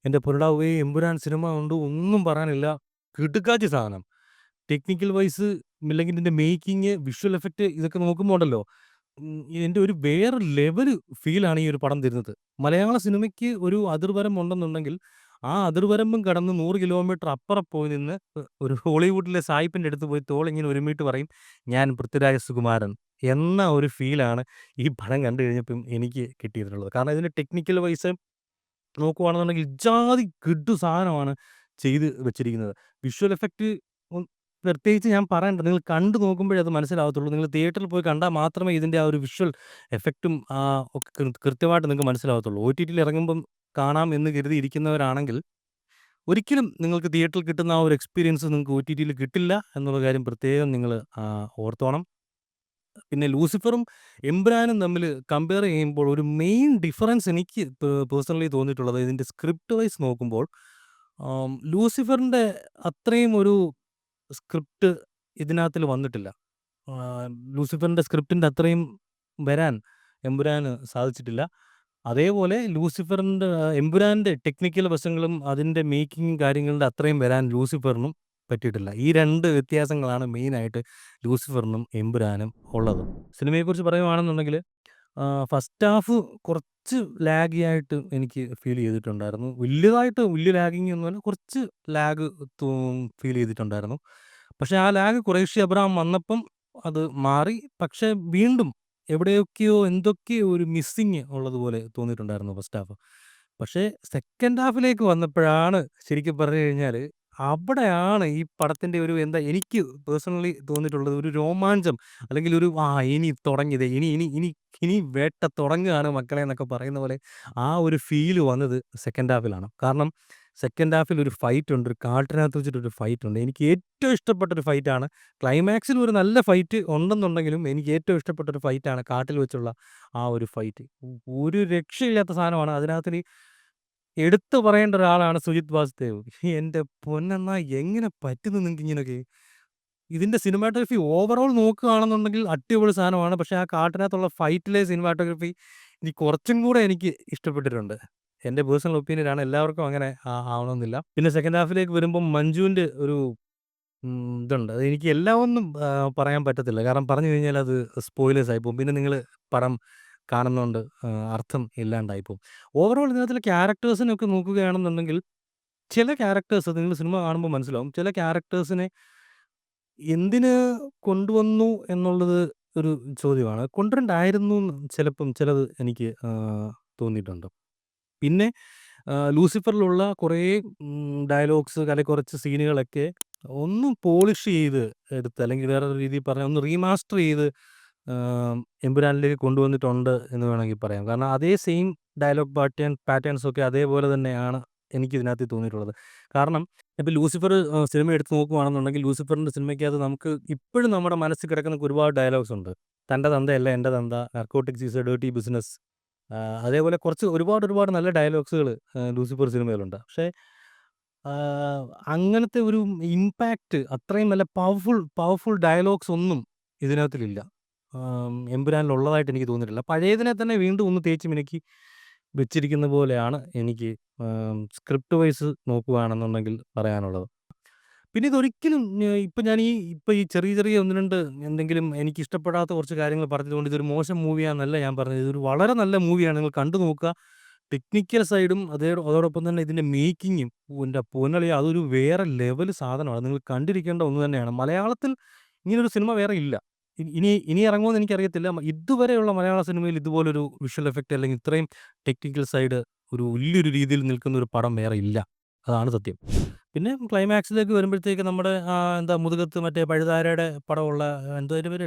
എൻ്റെ പൊന്നടാവേ! എമ്പുരാൻ സിനിമ കണ്ടു. ഒന്നും പറയാനില്ല. കിടുക്കാച്ചി സാധനം. ടെക്നിക്കൽ വൈസ് ഇല്ലെങ്കിൽ ഇതിന്റെ മേക്കിംഗ്, വിഷ്വൽ എഫക്റ്റ് ഇതൊക്കെ നോക്കുമ്പോ ഉണ്ടല്ലോ, ഇതിന്റെ ഒരു വേറെ ലെവല് ഫീലാണ് ഈ ഒരു പടം തരുന്നത്. മലയാള സിനിമയ്ക്ക് ഒരു അതിർവരമ്പുണ്ടെന്നുണ്ടെങ്കിൽ, ആ അതിർവരമ്പും കടന്ന് 100 കിലോമീറ്റർ അപ്പുറം പോയി നിന്ന് ഒരു ഹോളിവുഡിലെ സായിപ്പിന്റെ അടുത്ത് പോയി തോളിങ്ങനെ ഉരുമ്മിയിട്ട് പറയും, "ഞാൻ പൃഥ്വിരാജ് സുകുമാരൻ" എന്ന ഒരു ഫീലാണ് ഈ പടം കണ്ടു കഴിഞ്ഞപ്പം എനിക്ക് കിട്ടിയിട്ടുള്ളത്. കാരണം ഇതിന്റെ ടെക്നിക്കൽ വൈസ് നോക്കുവാണെന്നുണ്ടെങ്കിൽ ഇജ്ജാതി കിഡു സാധനമാണ് ചെയ്ത് വെച്ചിരിക്കുന്നത്. വിഷ്വൽ എഫക്റ്റ് ഉം പ്രത്യേകിച്ച് ഞാൻ പറയണ്ട. നിങ്ങൾ കണ്ടു നോക്കുമ്പോഴേ അത് മനസ്സിലാവത്തുള്ളൂ. നിങ്ങൾ തിയേറ്ററിൽ പോയി കണ്ടാൽ മാത്രമേ ഇതിന്റെ ആ ഒരു വിഷ്വൽ എഫക്റ്റും ഒക്കെ കൃത്യമായിട്ട് നിങ്ങൾക്ക് മനസ്സിലാവത്തുള്ളൂ. ഒടിടിയിൽ ഇറങ്ങുമ്പം കാണാം എന്ന് കരുതി ഇരിക്കുന്നവരാണെങ്കിൽ, ഒരിക്കലും നിങ്ങൾക്ക് തിയേറ്ററിൽ കിട്ടുന്ന ആ ഒരു എക്സ്പീരിയൻസ് നിങ്ങൾക്ക് ഒടിടിയിൽ കിട്ടില്ല എന്നുള്ള കാര്യം പ്രത്യേകം നിങ്ങൾ ഓർത്തോണം. പിന്നെ ലൂസിഫറും എമ്പുരാനും തമ്മിൽ കമ്പയർ ചെയ്യുമ്പോൾ ഒരു മെയിൻ ഡിഫറൻസ് എനിക്ക് പേഴ്സണലി തോന്നിയിട്ടുള്ളത് ഇതിന്റെ സ്ക്രിപ്റ്റ് വൈസ് നോക്കുമ്പോൾ, ലൂസിഫറിന്റെ അത്രയും ഒരു സ്ക്രിപ്റ്റ് ഇതിനകത്തിൽ വന്നിട്ടില്ല. ലൂസിഫറിന്റെ സ്ക്രിപ്റ്റിന്റെ അത്രയും വരാൻ എമ്പുരാന് സാധിച്ചിട്ടില്ല. അതേപോലെ ലൂസിഫറിന്റെ എമ്പുരാന്റെ ടെക്നിക്കൽ വശങ്ങളും അതിന്റെ മേക്കിങ്ങും കാര്യങ്ങളുടെ അത്രയും വരാൻ ലൂസിഫറിനും പറ്റിയിട്ടില്ല. ഈ 2 വ്യത്യാസങ്ങളാണ് മെയിനായിട്ട് ലൂസിഫറിനും എമ്പുരാനും ഉള്ളത്. സിനിമയെക്കുറിച്ച് പറയുവാണെന്നുണ്ടെങ്കിൽ, ഫസ്റ്റ് ഹാഫ് കുറച്ച് ലാഗി ആയിട്ട് എനിക്ക് ഫീൽ ചെയ്തിട്ടുണ്ടായിരുന്നു. വലിയ ലാഗിങ് ഒന്നുമല്ല, കുറച്ച് ലാഗ് തോ ഫീൽ ചെയ്തിട്ടുണ്ടായിരുന്നു. പക്ഷേ ആ ലാഗ് ഖുറൈഷി അബ്രഹാം വന്നപ്പം അത് മാറി. പക്ഷേ വീണ്ടും എവിടെയൊക്കെയോ എന്തൊക്കെയോ ഒരു മിസ്സിങ് ഉള്ളതുപോലെ തോന്നിയിട്ടുണ്ടായിരുന്നു ഫസ്റ്റ് ഹാഫ്. പക്ഷേ സെക്കൻഡ് ഹാഫിലേക്ക് വന്നപ്പോഴാണ് ശരിക്കും പറഞ്ഞു കഴിഞ്ഞാല്, അവിടെയാണ് ഈ പടത്തിന്റെ ഒരു എന്താ എനിക്ക് പേഴ്സണലി തോന്നിയിട്ടുള്ളത് ഒരു രോമാഞ്ചം, അല്ലെങ്കിൽ ഒരു ഇനി തുടങ്ങി ദേ ഇനി ഇനി ഇനി ഇനി വേട്ട തുടങ്ങുകയാണ് മക്കളെ എന്നൊക്കെ പറയുന്ന പോലെ ആ ഒരു ഫീല് വന്നത് സെക്കൻഡ് ഹാഫിലാണ്. കാരണം സെക്കൻഡ് ഹാഫിൽ ഒരു ഫൈറ്റ് ഉണ്ട്. ഒരു കാട്ടിനകത്ത് വെച്ചിട്ടൊരു ഫൈറ്റ് ഉണ്ട്. എനിക്ക് ഏറ്റവും ഇഷ്ടപ്പെട്ട ഒരു ഫൈറ്റാണ്. ക്ലൈമാക്സിൽ ഒരു നല്ല ഫൈറ്റ് ഉണ്ടെന്നുണ്ടെങ്കിലും എനിക്ക് ഏറ്റവും ഇഷ്ടപ്പെട്ട ഒരു ഫൈറ്റാണ് കാട്ടിൽ വെച്ചുള്ള ആ ഒരു ഫൈറ്റ്. ഒരു രക്ഷയില്ലാത്ത സാധനമാണ്. അതിനകത്തിന് എടുത്തു പറയേണ്ട ഒരാളാണ് സുജിത് വാസുദേവ്. എൻ്റെ പൊന്നണ്ണാ, എങ്ങനെ പറ്റുന്നു നിങ്ങക്ക് ഇങ്ങനൊക്കെ? ഇതിന്റെ സിനിമാറ്റോഗ്രഫി ഓവറോൾ നോക്കുകയാണെന്നുണ്ടെങ്കിൽ അടിപൊളി സാധനമാണ്. പക്ഷേ ആ കാട്ടിനകത്തുള്ള ഫൈറ്റിലെ സിനിമാറ്റോഗ്രഫി എനിക്ക് കുറച്ചും കൂടെ എനിക്ക് ഇഷ്ടപ്പെട്ടിട്ടുണ്ട്. എൻ്റെ പേഴ്സണൽ ഒപ്പീനിയൻ ആണ്. എല്ലാവർക്കും അങ്ങനെ ആവണമെന്നില്ല. പിന്നെ സെക്കൻഡ് ഹാഫിലേക്ക് വരുമ്പം മഞ്ജുവിന്റെ ഒരു ഇതുണ്ട്. അത് എനിക്ക് എല്ലാം ഒന്നും പറയാൻ പറ്റത്തില്ല. കാരണം പറഞ്ഞു കഴിഞ്ഞാൽ അത് സ്പോയിലേഴ്സ് ആയിപ്പോകും. പിന്നെ നിങ്ങള് പടം കാണുന്നോണ്ട് അർത്ഥം ഇല്ലാണ്ടായിപ്പോകും. ഓവറോൾ ഇതിനകത്തുള്ള ക്യാരക്ടേഴ്സിനൊക്കെ നോക്കുകയാണെന്നുണ്ടെങ്കിൽ, ചില ക്യാരക്ടേഴ്സ് നിങ്ങൾ സിനിമ കാണുമ്പോൾ മനസ്സിലാവും. ചില ക്യാരക്ടേഴ്സിനെ എന്തിന് കൊണ്ടുവന്നു എന്നുള്ളത് ഒരു ചോദ്യമാണ്. കൊണ്ടുവരണ്ടായിരുന്നൂന്ന് ചിലപ്പം ചിലത് എനിക്ക് തോന്നിയിട്ടുണ്ട്. പിന്നെ ലൂസിഫറിലുള്ള കുറേ ഡയലോഗ്സ്, അല്ലെങ്കിൽ കുറച്ച് സീനുകളൊക്കെ ഒന്ന് പോളിഷ് ചെയ്ത് എടുത്ത്, അല്ലെങ്കിൽ വേറൊരു രീതിയിൽ പറഞ്ഞാൽ ഒന്ന് റീമാസ്റ്റർ ചെയ്ത് എമ്പുരാനിലേക്ക് കൊണ്ടുവന്നിട്ടുണ്ട് എന്ന് വേണമെങ്കിൽ പറയാം. കാരണം അതേ സെയിം ഡയലോഗ് പാറ്റേൺസ് ഒക്കെ അതേപോലെ തന്നെയാണ് എനിക്കിതിനകത്ത് തോന്നിയിട്ടുള്ളത്. കാരണം ഇപ്പം ലൂസിഫർ സിനിമ എടുത്ത് നോക്കുകയാണെന്നുണ്ടെങ്കിൽ, ലൂസിഫറിന്റെ സിനിമയ്ക്കകത്ത് നമുക്ക് ഇപ്പോഴും നമ്മുടെ മനസ്സിൽ കിടക്കുന്ന ഒരുപാട് ഡയലോഗ്സ് ഉണ്ട്. "തൻ്റെ തന്തയല്ല എൻ്റെ തന്ത", "narcotics is A dirty business", അതേപോലെ കുറച്ച് ഒരുപാട് നല്ല ഡയലോഗ്സുകൾ ലൂസിഫർ സിനിമയിലുണ്ട്. പക്ഷേ അങ്ങനത്തെ ഒരു ഇമ്പാക്റ്റ്, അത്രയും നല്ല പവർഫുൾ ഡയലോഗ്സ് ഒന്നും ഇതിനകത്തിലില്ല. എമ്പുരാനിലുള്ളതായിട്ട് എനിക്ക് തോന്നിയിട്ടില്ല. പഴയതിനെ തന്നെ വീണ്ടും ഒന്ന് തേച്ച് മിനുക്കി വെച്ചിരിക്കുന്ന പോലെയാണ് എനിക്ക് സ്ക്രിപ്റ്റ് വൈസ് നോക്കുകയാണെന്നുണ്ടെങ്കിൽ പറയാനുള്ളത്. പിന്നെ ഇതൊരിക്കലും ഇപ്പം ഈ ചെറിയ 1, 2 എന്തെങ്കിലും എനിക്കിഷ്ടപ്പെടാത്ത കുറച്ച് കാര്യങ്ങൾ പറഞ്ഞതുകൊണ്ട് ഇതൊരു മോശം മൂവിയാന്നല്ല ഞാൻ പറഞ്ഞത്. ഇതൊരു വളരെ നല്ല മൂവിയാണ്. നിങ്ങൾ കണ്ടു നോക്കുക. ടെക്നിക്കൽ സൈഡും അതോടൊപ്പം തന്നെ ഇതിന്റെ മേക്കിങ്ങും, എൻ്റെ പൊന്നളിയാ, അതൊരു വേറെ ലെവൽ സാധനമാണ്. നിങ്ങൾ കണ്ടിരിക്കേണ്ട ഒന്ന് തന്നെയാണ്. മലയാളത്തിൽ ഇങ്ങനൊരു സിനിമ വേറെ ഇല്ല. ഇനി ഇറങ്ങുമോന്ന് എനിക്കറിയത്തില്ല. ഇതുവരെയുള്ള മലയാള സിനിമയിൽ ഇതുപോലൊരു വിഷ്വൽ എഫക്റ്റ്, അല്ലെങ്കിൽ ഇത്രയും ടെക്നിക്കൽ സൈഡ് വലിയൊരു രീതിയിൽ നിൽക്കുന്ന ഒരു പടം വേറെ ഇല്ല. അതാണ് സത്യം. പിന്നെ ക്ലൈമാക്സിലേക്ക് വരുമ്പോഴത്തേക്ക് നമ്മുടെ എന്താ മുതുകത്ത് മറ്റേ പഴുതാരയുടെ പടമുള്ള, എന്തോ അതിന്റെ പേര്,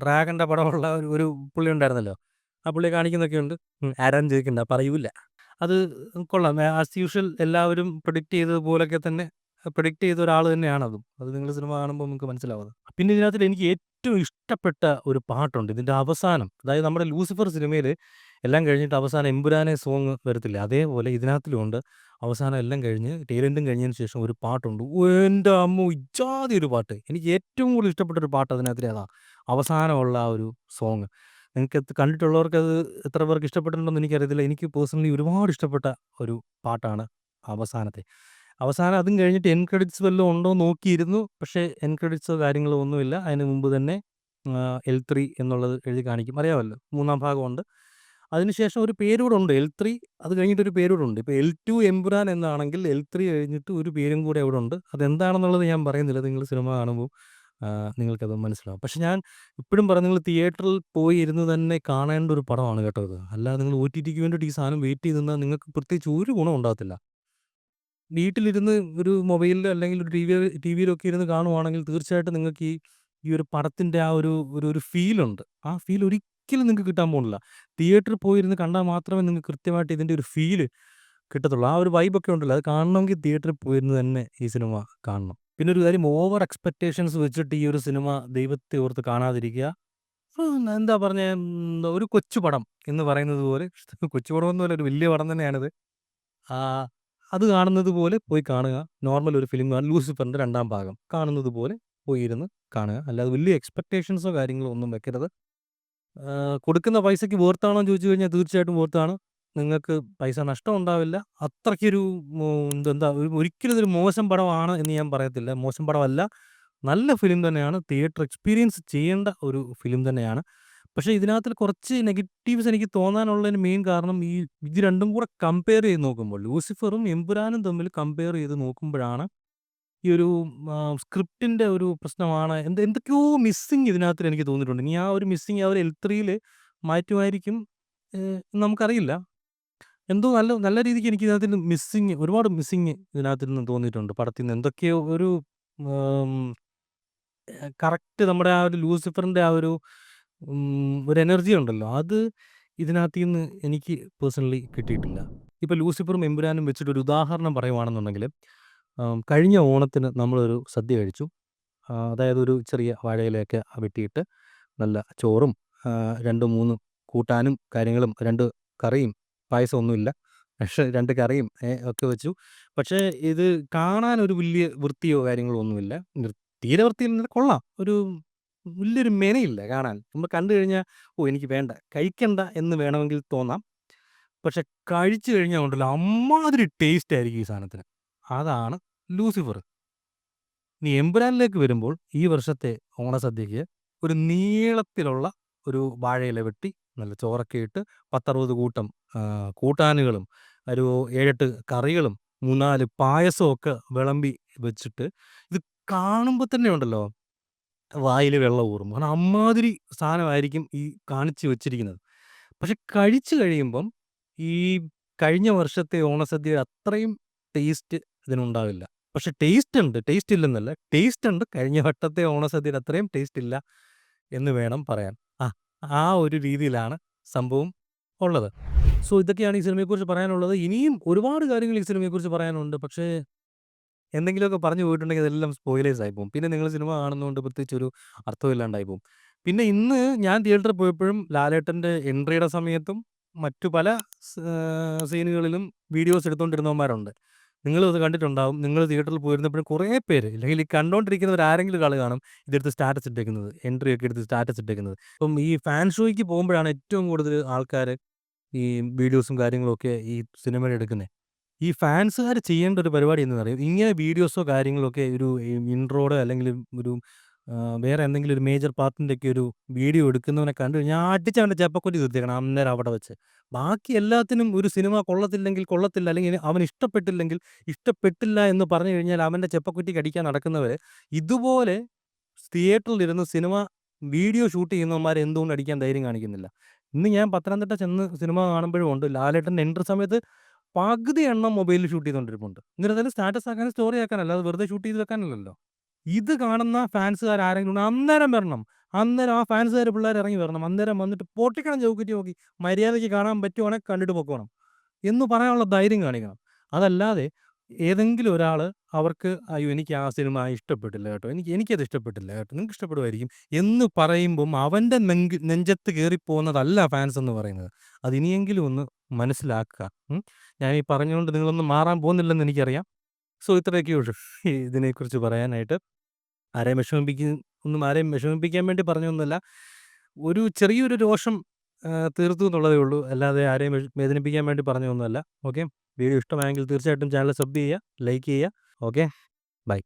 ഡ്രാഗന്റെ പടമുള്ള ഒരു പുള്ളി ഉണ്ടായിരുന്നല്ലോ. ആ പുള്ളിയെ കാണിക്കുന്നൊക്കെയുണ്ട്. ആരാന്ന് ചോദിക്കണ്ട, പറയൂല. അത് കൊള്ളാം. ആസ് യൂഷ്വൽ എല്ലാവരും പ്രെഡിക്റ്റ് ചെയ്തതുപോലൊക്കെ തന്നെ പ്രെഡിക്റ്റ് ചെയ്ത ഒരാൾ തന്നെയാണതും. അത് നിങ്ങൾ സിനിമ കാണുമ്പോൾ നിങ്ങൾക്ക് മനസ്സിലാവും അത്. പിന്നെ ഇതിനകത്തിൽ എനിക്ക് ഏറ്റവും ഇഷ്ടപ്പെട്ട ഒരു പാട്ടുണ്ട്. ഇതിന്റെ അവസാനം, അതായത് നമ്മുടെ ലൂസിഫർ സിനിമയിൽ എല്ലാം കഴിഞ്ഞിട്ട് അവസാനം എമ്പുരാനെ സോങ് വരത്തില്ലേ, അതേപോലെ ഇതിനകത്തിലുമുണ്ട്. അവസാനം എല്ലാം കഴിഞ്ഞ് ടെയിൽ എൻഡും കഴിഞ്ഞതിന് ശേഷം ഒരു പാട്ടുണ്ട്. എൻ്റെ അമ്മോ! ഇജ്ജാതി ഒരു പാട്ട്. എനിക്ക് ഏറ്റവും കൂടുതൽ ഇഷ്ടപ്പെട്ട ഒരു പാട്ട് അതിനകത്തിലെ അതാ. അവസാനമുള്ള ആ ഒരു സോങ്. നിങ്ങൾക്കത് കണ്ടിട്ടുള്ളവർക്കത് എത്ര പേർക്ക് ഇഷ്ടപ്പെട്ടിട്ടുണ്ടെന്ന് എനിക്കറിയത്തില്ല. എനിക്ക് പേഴ്സണലി ഒരുപാട് ഇഷ്ടപ്പെട്ട ഒരു പാട്ടാണ് അവസാനത്തെ. അവസാനം അതും കഴിഞ്ഞിട്ട് എൻഡ് ക്രെഡിറ്റ്സ് വല്ലതും ഉണ്ടോന്ന് നോക്കിയിരുന്നു. പക്ഷേ എൻഡ് ക്രെഡിറ്റ്സോ കാര്യങ്ങളോ ഒന്നുമില്ല. അതിന് മുമ്പ് തന്നെ L3 എന്നുള്ളത് എഴുതി കാണിക്കും. അറിയാമല്ലോ, 3-ാം ഭാഗമുണ്ട്. അതിനുശേഷം ഒരു പേര് കൂടെ ഉണ്ട് L3. അത് കഴിഞ്ഞിട്ടൊരു പേര് കൂടെ ഉണ്ട്. ഇപ്പോൾ L2 എമ്പുരാൻ എന്നാണെങ്കിൽ L3 കഴിഞ്ഞിട്ട് ഒരു പേരും കൂടെ അവിടെ ഉണ്ട്. അതെന്താണെന്നുള്ളത് ഞാൻ പറയുന്നില്ല. നിങ്ങൾ സിനിമ കാണുമ്പോൾ നിങ്ങൾക്കത് മനസ്സിലാവും. പക്ഷെ ഞാൻ ഇപ്പോഴും പറഞ്ഞു, നിങ്ങൾ തിയേറ്ററിൽ പോയി ഇരുന്ന് തന്നെ കാണേണ്ട ഒരു പടമാണ് കേട്ടോ ഇത്. അല്ലാതെ നിങ്ങൾ OTTക്ക് വേണ്ടിയിട്ട് ഈ സാധനം വെയിറ്റ് ചെയ്ത് നിന്നാൽ നിങ്ങൾക്ക് പ്രത്യേകിച്ച് ഒരു ഗുണം ഉണ്ടാകത്തില്ല. വീട്ടിലിരുന്ന് ഒരു മൊബൈലിലോ അല്ലെങ്കിൽ ഒരു ടിവിയിലൊക്കെ ഇരുന്ന് കാണുവാണെങ്കിൽ തീർച്ചയായിട്ടും നിങ്ങൾക്ക് ഈ ഈ ഒരു പടത്തിൻ്റെ ആ ഒരു ഒരു ഒരു ഫീലുണ്ട്. ആ ഫീൽ ഒരിക്കലും നിങ്ങൾക്ക് കിട്ടാൻ പോകുന്നില്ല. തിയേറ്ററിൽ പോയിരുന്ന് കണ്ടാൽ മാത്രമേ നിങ്ങൾക്ക് കൃത്യമായിട്ട് ഇതിൻ്റെ ഒരു ഫീല് കിട്ടത്തുള്ളൂ. ആ ഒരു വൈബൊക്കെ ഉണ്ടല്ലോ, അത് കാണണമെങ്കിൽ തിയേറ്ററിൽ പോയിരുന്ന് തന്നെ ഈ സിനിമ കാണണം. പിന്നെ ഒരു കാര്യം, ഓവർ എക്സ്പെക്റ്റേഷൻസ് വെച്ചിട്ട് ഈ ഒരു സിനിമ ദൈവത്തെ ഓർത്ത് കാണാതിരിക്കുക. എന്താ പറഞ്ഞേ, ഒരു കൊച്ചു പടം എന്ന് പറയുന്നത് പോലെ, കൊച്ചു പടമൊന്നുമല്ല, ഒരു വലിയ പടം തന്നെയാണിത്. ആ, അത് കാണുന്നത് പോലെ പോയി കാണുക. നോർമൽ ഒരു ഫിലിം കാണുക. ലൂസിഫറിൻ്റെ 2-ാം ഭാഗം കാണുന്നത് പോലെ പോയി ഇരുന്ന് കാണുക. അല്ലാതെ വലിയ എക്സ്പെക്റ്റേഷൻസോ കാര്യങ്ങളോ ഒന്നും വെക്കരുത്. കൊടുക്കുന്ന പൈസയ്ക്ക് വർത്താണോ എന്ന് ചോദിച്ചു കഴിഞ്ഞാൽ തീർച്ചയായിട്ടും വർത്താണ്. നിങ്ങൾക്ക് പൈസ നഷ്ടം ഉണ്ടാവില്ല. അത്രയ്ക്കൊരു ഒരിക്കലും ഇതൊരു മോശം പടമാണ് എന്ന് ഞാൻ പറയത്തില്ല. മോശം പടമല്ല, നല്ല ഫിലിം തന്നെയാണ്. തിയേറ്റർ എക്സ്പീരിയൻസ് ചെയ്യേണ്ട ഒരു ഫിലിം തന്നെയാണ്. പക്ഷേ ഇതിനകത്തിൽ കുറച്ച് നെഗറ്റീവ്സ് എനിക്ക് തോന്നാനുള്ളതിന് മെയിൻ കാരണം, ഇത് രണ്ടും കൂടെ കമ്പയർ ചെയ്ത് നോക്കുമ്പോൾ, ലൂസിഫറും എമ്പുരാനും തമ്മിൽ കമ്പയർ ചെയ്ത് നോക്കുമ്പോഴാണ് ഈ ഒരു സ്ക്രിപ്റ്റിൻ്റെ ഒരു പ്രശ്നമാണ്. എന്തൊക്കെയോ മിസ്സിങ് ഇതിനകത്തിൽ എനിക്ക് തോന്നിയിട്ടുണ്ട്. ഇനി ആ ഒരു മിസ്സിങ് അവർ L3-ൽ മാറ്റുമായിരിക്കും, നമുക്കറിയില്ല. എന്തോ നല്ല നല്ല രീതിക്ക് എനിക്ക് ഇതിനകത്ത് ഒരുപാട് മിസ്സിങ് ഇതിനകത്ത് നിന്ന് തോന്നിയിട്ടുണ്ട്. പടത്തിൽ നിന്ന് എന്തൊക്കെയോ ഒരു കറക്റ്റ് നമ്മുടെ ആ ഒരു ലൂസിഫറിൻ്റെ ആ ഒരു ഒരു എനർജി ഉണ്ടല്ലോ, അത് ഇതിനകത്തീന്ന് എനിക്ക് പേഴ്സണലി കിട്ടിയിട്ടില്ല. ഇപ്പോൾ ലൂസിഫറും എമ്പുരാനും വെച്ചിട്ട് ഒരു ഉദാഹരണം പറയുവാണെന്നുണ്ടെങ്കിൽ, കഴിഞ്ഞ ഓണത്തിന് നമ്മളൊരു സദ്യ കഴിച്ചു. അതായത് ഒരു ചെറിയ വാഴയിലയൊക്കെ വെട്ടിയിട്ട് നല്ല ചോറും 2-3 കൂട്ടാനും കാര്യങ്ങളും 2 കറിയും, പായസമൊന്നുമില്ല. പക്ഷേ 2 കറിയും ഒക്കെ വെച്ചു. പക്ഷേ ഇത് കാണാൻ ഒരു വലിയ വൃത്തിയോ കാര്യങ്ങളോ ഒന്നുമില്ല. തീരെ വൃത്തിയില്ല, കൊള്ളാം. ഒരു വലിയൊരു മെനയില്ല കാണാൻ. നമ്മൾ കണ്ടു കഴിഞ്ഞാൽ എനിക്ക് വേണ്ട, കഴിക്കണ്ട എന്ന് വേണമെങ്കിൽ തോന്നാം. പക്ഷെ കഴിച്ചു കഴിഞ്ഞാൽ ഉണ്ടല്ലോ, അമ്മാതിരി ടേസ്റ്റ് ആയിരിക്കും ഈ സാധനത്തിന്. അതാണ് ലൂസിഫർ. ഇനി എമ്പുരാനിലേക്ക് വരുമ്പോൾ, ഈ വർഷത്തെ ഓണസദ്യയ്ക്ക് ഒരു നീളത്തിലുള്ള ഒരു വാഴയില വെട്ടി നല്ല ചോറൊക്കെ ഇട്ട് 10-60 കൂട്ടം കൂട്ടാനുകളും ഒരു 7-8 കറികളും 3-4 പായസമൊക്കെ വിളമ്പി വെച്ചിട്ട്, ഇത് കാണുമ്പോൾ തന്നെ ഉണ്ടല്ലോ വായിൽ വെള്ളം ഊറും. കാരണം അമ്മാതിരി സാധനമായിരിക്കും ഈ കാണിച്ച് വെച്ചിരിക്കുന്നത്. പക്ഷെ കഴിച്ചു കഴിയുമ്പം ഈ കഴിഞ്ഞ വർഷത്തെ ഓണസദ്യയുടെ അത്രയും ടേസ്റ്റ് ഇതിനുണ്ടാവില്ല. പക്ഷെ ടേസ്റ്റ് ഉണ്ട്, ടേസ്റ്റ് ഇല്ലെന്നല്ല, ടേസ്റ്റ് ഉണ്ട്. കഴിഞ്ഞ വട്ടത്തെ ഓണസദ്യയുടെ അത്രയും ടേസ്റ്റ് ഇല്ല എന്ന് വേണം പറയാൻ. ആ ഒരു രീതിയിലാണ് സംഭവം ഉള്ളത്. സോ ഇതൊക്കെയാണ് ഈ സിനിമയെക്കുറിച്ച് പറയാനുള്ളത്. ഇനിയും ഒരുപാട് കാര്യങ്ങൾ ഈ സിനിമയെക്കുറിച്ച് പറയാനുണ്ട്. പക്ഷേ എന്തെങ്കിലുമൊക്കെ പറഞ്ഞു പോയിട്ടുണ്ടെങ്കിൽ അതെല്ലാം സ്പോയിലേഴ്സ് ആയിപ്പോകും. പിന്നെ നിങ്ങൾ സിനിമ കാണുന്നതുകൊണ്ട് പ്രത്യേകിച്ച് ഒരു അർത്ഥമില്ലാണ്ടായി പോകും. പിന്നെ ഇന്ന് ഞാൻ തിയേറ്ററിൽ പോയപ്പോഴും ലാലേട്ടൻ്റെ എൻട്രിയുടെ സമയത്തും മറ്റു പല സീനുകളിലും വീഡിയോസ് എടുത്തുകൊണ്ടിരുന്നവന്മാരുണ്ട്. നിങ്ങളും അത് കണ്ടിട്ടുണ്ടാവും. നിങ്ങൾ തിയേറ്ററിൽ പോയിരുന്നപ്പോഴും കുറേ പേര്, അല്ലെങ്കിൽ ഈ കണ്ടുകൊണ്ടിരിക്കുന്നവർ ആരെങ്കിലും ആൾ കാണും ഇതെടുത്ത് സ്റ്റാറ്റസ് ഇട്ടേക്കുന്നത്, എൻട്രി ഒക്കെ എടുത്ത് സ്റ്റാറ്റസ് ഇട്ടേക്കുന്നത്. അപ്പം ഈ ഫാൻ ഷോയ്ക്ക് പോകുമ്പോഴാണ് ഏറ്റവും കൂടുതൽ ആൾക്കാർ ഈ വീഡിയോസും കാര്യങ്ങളും ഒക്കെ ഈ സിനിമയുടെ എടുക്കുന്നത്. ഈ ഫാൻസുകാർ ചെയ്യേണ്ട ഒരു പരിപാടി എന്തെന്ന് അറിയോ? ഇങ്ങനെ വീഡിയോസോ കാര്യങ്ങളോ ഒക്കെ ഒരു ഇൻട്രോയുടെ അല്ലെങ്കിൽ ഒരു വേറെ എന്തെങ്കിലും ഒരു മേജർ പാർട്ടിൻ്റെയൊക്കെ ഒരു വീഡിയോ എടുക്കുന്നവനെ കണ്ടു കഴിഞ്ഞാൽ അടിച്ച് അവൻ്റെ ചെപ്പക്കുറ്റി തീർത്തേക്കണം അന്നേരം അവിടെ വെച്ച്. ബാക്കി എല്ലാത്തിനും ഒരു സിനിമ കൊള്ളത്തില്ലെങ്കിൽ കൊള്ളത്തില്ല, അല്ലെങ്കിൽ അവന് ഇഷ്ടപ്പെട്ടില്ലെങ്കിൽ ഇഷ്ടപ്പെട്ടില്ല എന്ന് പറഞ്ഞു കഴിഞ്ഞാൽ അവൻ്റെ ചെപ്പക്കുറ്റിക്ക് അടിക്കാൻ നടക്കുന്നവർ ഇതുപോലെ തിയേറ്ററിലിരുന്ന് സിനിമ വീഡിയോ ഷൂട്ട് ചെയ്യുന്നവന്മാരെ എന്തുകൊണ്ട് അടിക്കാൻ ധൈര്യം കാണിക്കുന്നില്ല? ഇന്ന് ഞാൻ പത്തനംതിട്ട ചെന്ന് സിനിമ കാണുമ്പോഴും ഉണ്ട്, ലാലേട്ടൻ്റെ എൻട്രി സമയത്ത് പകുതി എണ്ണം മൊബൈലിൽ ഷൂട്ട് ചെയ്തുകൊണ്ടിരിപ്പുണ്ട്. എന്നിട്ട് അതിൽ സ്റ്റാറ്റസ് ആക്കാനും സ്റ്റോറി ആക്കാനല്ല, അത് വെറുതെ ഷൂട്ട് ചെയ്ത് വെക്കാനല്ലല്ലോ. ഇത് കാണുന്ന ഫാൻസുകാർ ആരെങ്കിലും ഉണ്ടെങ്കിൽ അന്നേരം വരണം. അന്നേരം ആ ഫാൻസുകാർ പിള്ളേർ ഇറങ്ങി വരണം. അന്നേരം വന്നിട്ട് പൊട്ടിക്കണം ചവിക്കുറ്റി നോക്കി. മര്യാദയ്ക്ക് കാണാൻ പറ്റുവാണെങ്കിൽ കണ്ടിട്ട് പൊക്കോണം എന്ന് പറയാനുള്ള ധൈര്യം കാണിക്കണം. അതല്ലാതെ ഏതെങ്കിലും ഒരാൾ അവർക്ക് അയ്യോ എനിക്ക് ആ സിനിമ ഇഷ്ടപ്പെട്ടില്ല കേട്ടോ, എനിക്കത് ഇഷ്ടപ്പെട്ടില്ല കേട്ടോ, നിങ്ങൾക്ക് ഇഷ്ടപ്പെടുമായിരിക്കും എന്ന് പറയുമ്പം അവൻ്റെ നെഞ്ചത്ത് കയറിപ്പോകുന്നതല്ല ഫാൻസ് എന്ന് പറയുന്നത്. അത് ഇനിയെങ്കിലും ഒന്ന് മനസ്സിലാക്കുക. ഞാൻ ഈ പറഞ്ഞുകൊണ്ട് നിങ്ങളൊന്നും മാറാൻ പോകുന്നില്ലെന്ന് എനിക്കറിയാം. സോ ഇത്രയൊക്കെ ഉള്ളൂ ഇതിനെക്കുറിച്ച് പറയാനായിട്ട്. ആരെയും വിഷമിപ്പിക്കാൻ വേണ്ടി പറഞ്ഞൊന്നുമല്ല. ഒരു ചെറിയൊരു രോഷം തീർത്തു എന്നുള്ളതേ ഉള്ളൂ. അല്ലാതെ ആരെയും വേദനിപ്പിക്കാൻ വേണ്ടി പറഞ്ഞതൊന്നുമല്ല. ഓക്കെ. വീഡിയോ ഇഷ്ടമായെങ്കിൽ തീർച്ചയായിട്ടും ചാനൽ സബ് ചെയ്യുക, ലൈക്ക് ചെയ്യുക. ഓക്കെ. ബൈ.